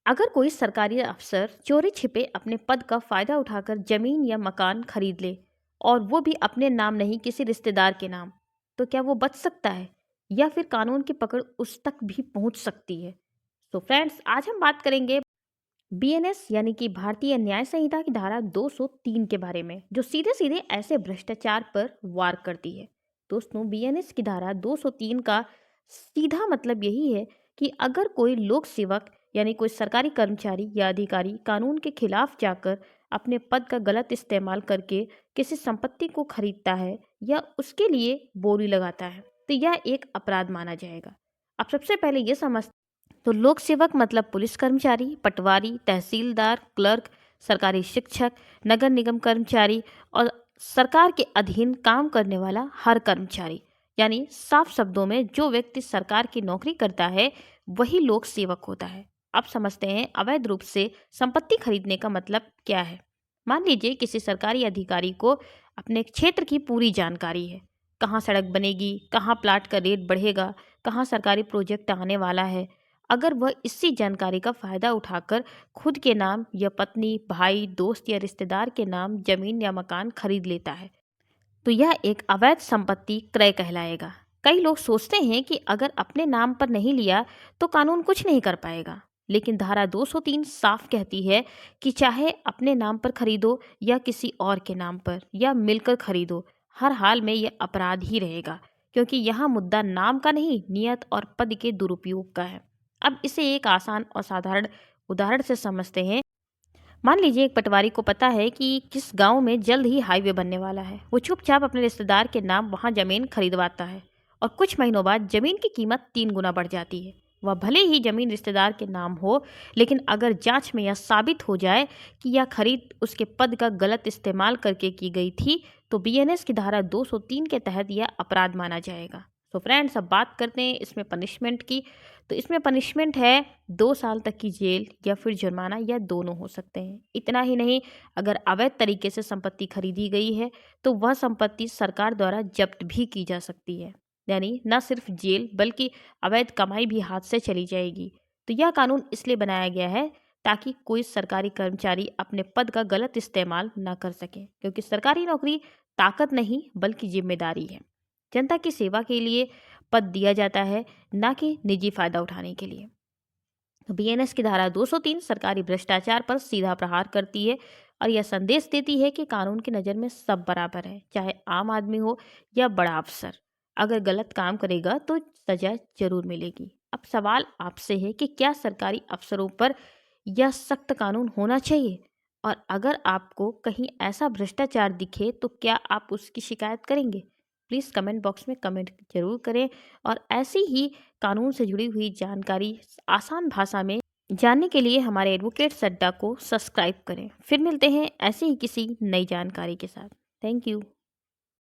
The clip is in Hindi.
अगर कोई सरकारी अफसर चोरी छिपे अपने पद का फायदा उठाकर जमीन या मकान खरीद ले और वो भी अपने नाम नहीं किसी रिश्तेदार के नाम, तो क्या वो बच सकता है या फिर कानून की पकड़ उस तक भी पहुंच सकती है? तो फ्रेंड्स, आज हम बात करेंगे बीएनएस यानी कि भारतीय न्याय संहिता की धारा 203 के बारे में, जो सीधे सीधे ऐसे भ्रष्टाचार पर वार करती है। दोस्तों, बीएनएस की धारा 203 का सीधा मतलब यही है कि अगर कोई लोक सेवक यानी कोई सरकारी कर्मचारी या अधिकारी कानून के खिलाफ जाकर अपने पद का गलत इस्तेमाल करके किसी संपत्ति को खरीदता है या उसके लिए बोली लगाता है, तो यह एक अपराध माना जाएगा। अब सबसे पहले ये समझ, तो लोक सेवक मतलब पुलिस कर्मचारी, पटवारी, तहसीलदार, क्लर्क, सरकारी शिक्षक, नगर निगम कर्मचारी और सरकार के अधीन काम करने वाला हर कर्मचारी। यानी साफ शब्दों में जो व्यक्ति सरकार की नौकरी करता है वही लोक सेवक होता है। अब समझते हैं अवैध रूप से संपत्ति खरीदने का मतलब क्या है। मान लीजिए किसी सरकारी अधिकारी को अपने क्षेत्र की पूरी जानकारी है। कहाँ सड़क बनेगी, कहाँ प्लाट का रेट बढ़ेगा, कहाँ सरकारी प्रोजेक्ट आने वाला है। अगर वह इसी जानकारी का फायदा उठाकर खुद के नाम या पत्नी, भाई, दोस्त या रिश्तेदार के नाम जमीन या मकान खरीद लेता है, तो यह एक अवैध संपत्ति क्रय कहलाएगा। कई लोग सोचते हैं कि अगर अपने नाम पर नहीं लिया तो कानून कुछ नहीं कर पाएगा, लेकिन धारा 203 साफ कहती है कि चाहे अपने नाम पर खरीदो या किसी और के नाम पर या मिलकर खरीदो, हर हाल में यह अपराध ही रहेगा, क्योंकि यहाँ मुद्दा नाम का नहीं, नियत और पद के दुरुपयोग का है। अब इसे एक आसान और साधारण उदाहरण से समझते हैं। मान लीजिए एक पटवारी को पता है कि किस गांव में जल्द ही हाईवे बनने वाला है। वो चुपचाप अपने रिश्तेदार के नाम वहां जमीन खरीदवाता है और कुछ महीनों बाद जमीन की कीमत 3 गुना बढ़ जाती है। वह भले ही जमीन रिश्तेदार के नाम हो, लेकिन अगर जांच में यह साबित हो जाए कि यह खरीद उसके पद का गलत इस्तेमाल करके की गई थी, तो बीएनएस की धारा 203 के तहत यह अपराध माना जाएगा। तो फ्रेंड्स, अब बात करते हैं इसमें पनिशमेंट की। तो इसमें पनिशमेंट है 2 साल तक की जेल या फिर जुर्माना, या दोनों हो सकते हैं। इतना ही नहीं, अगर अवैध तरीके से संपत्ति खरीदी गई है तो वह संपत्ति सरकार द्वारा जब्त भी की जा सकती है। यानी न सिर्फ जेल बल्कि अवैध कमाई भी हाथ से चली जाएगी। तो यह कानून इसलिए बनाया गया है ताकि कोई सरकारी कर्मचारी अपने पद का गलत इस्तेमाल न कर सके, क्योंकि सरकारी नौकरी ताकत नहीं बल्कि जिम्मेदारी है। जनता की सेवा के लिए पद दिया जाता है, न कि निजी फायदा उठाने के लिए। तो बीएनएस की धारा 203 सरकारी भ्रष्टाचार पर सीधा प्रहार करती है और यह संदेश देती है कि कानून की नज़र में सब बराबर है, चाहे आम आदमी हो या बड़ा अफसर। अगर गलत काम करेगा तो सजा जरूर मिलेगी। अब सवाल आपसे है कि क्या सरकारी अफसरों पर यह सख्त कानून होना चाहिए, और अगर आपको कहीं ऐसा भ्रष्टाचार दिखे तो क्या आप उसकी शिकायत करेंगे? प्लीज़ कमेंट बॉक्स में कमेंट जरूर करें। और ऐसी ही कानून से जुड़ी हुई जानकारी आसान भाषा में जानने के लिए हमारे एडवोकेट्स अड्डा को सब्सक्राइब करें। फिर मिलते हैं ऐसे ही किसी नई जानकारी के साथ। Thank you.